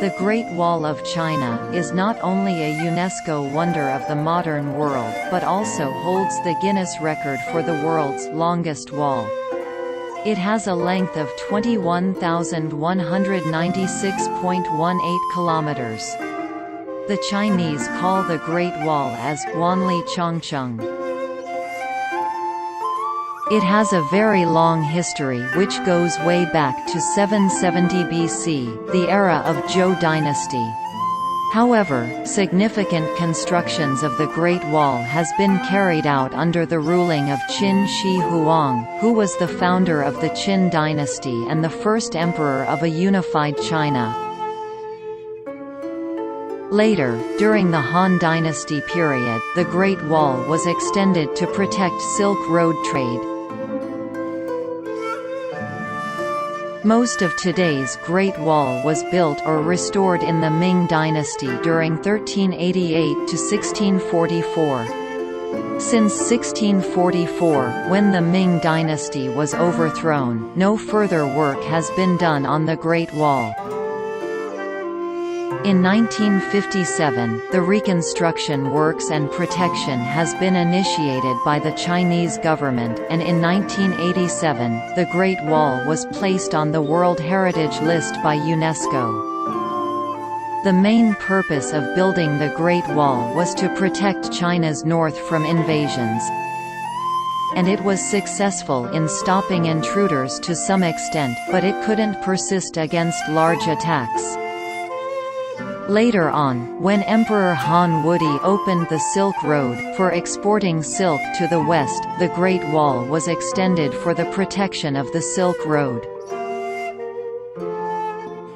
The Great Wall of China is not only a UNESCO wonder of the modern world, but also holds the Guinness record for the world's longest wall. It has a length of 21,196.18 kilometers. The Chinese call the Great Wall as Wanli Changcheng. It has a very long history which goes way back to 770 BC, the era of Zhou dynasty. However, significant constructions of the Great Wall has been carried out under the ruling of Qin Shi Huang, who was the founder of the Qin dynasty and the first emperor of a unified China. Later, during the Han Dynasty period, the Great Wall was extended to protect Silk Road trade. Most of today's Great Wall was built or restored in the Ming Dynasty during 1388 to 1644. Since 1644, when the Ming Dynasty was overthrown, no further work has been done on the Great Wall. In 1957, the reconstruction works and protection has been initiated by the Chinese government, and in 1987, the Great Wall was placed on the World Heritage List by UNESCO. The main purpose of building the Great Wall was to protect China's north from invasions, and it was successful in stopping intruders to some extent, but it couldn't persist against large attacks. Later on, when Emperor Han Wudi opened the Silk Road, for exporting silk to the west, the Great Wall was extended for the protection of the Silk Road.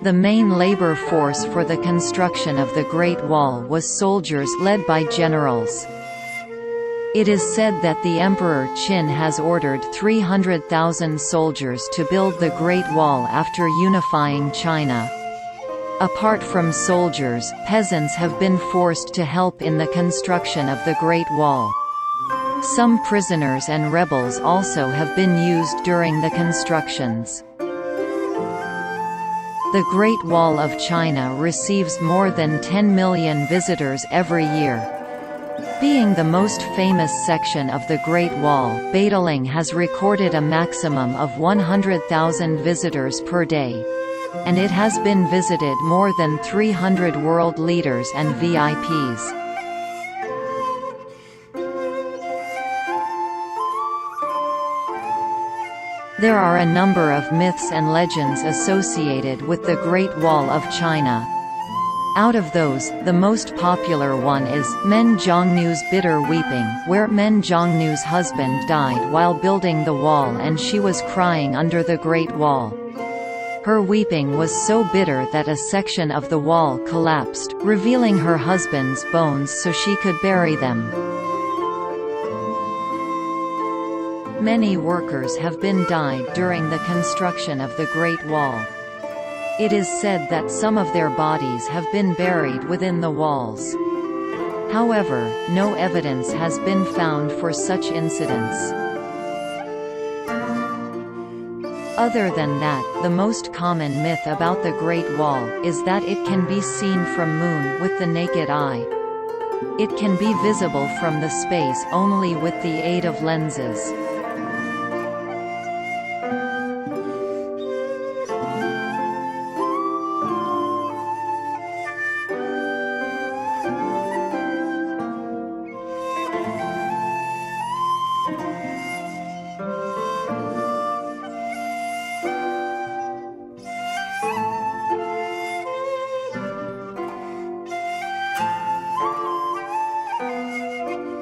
The main labor force for the construction of the Great Wall was soldiers led by generals. It is said that the Emperor Qin has ordered 300,000 soldiers to build the Great Wall after unifying China. Apart from soldiers, peasants have been forced to help in the construction of the Great Wall. Some prisoners and rebels also have been used during the constructions. The Great Wall of China receives more than 10 million visitors every year. Being the most famous section of the Great Wall, Badaling has recorded a maximum of 100,000 visitors per day. And it has been visited more than 300 world leaders and VIPs. There are a number of myths and legends associated with the Great Wall of China. Out of those, the most popular one is Men Zhongnu's bitter weeping, where Men Zhongnu's husband died while building the wall and she was crying under the Great Wall. Her weeping was so bitter that a section of the wall collapsed, revealing her husband's bones so she could bury them. Many workers have been died during the construction of the Great Wall. It is said that some of their bodies have been buried within the walls. However, no evidence has been found for such incidents. Other than that, the most common myth about the Great Wall is that it can be seen from Moon with the naked eye. It can be visible from the space only with the aid of lenses.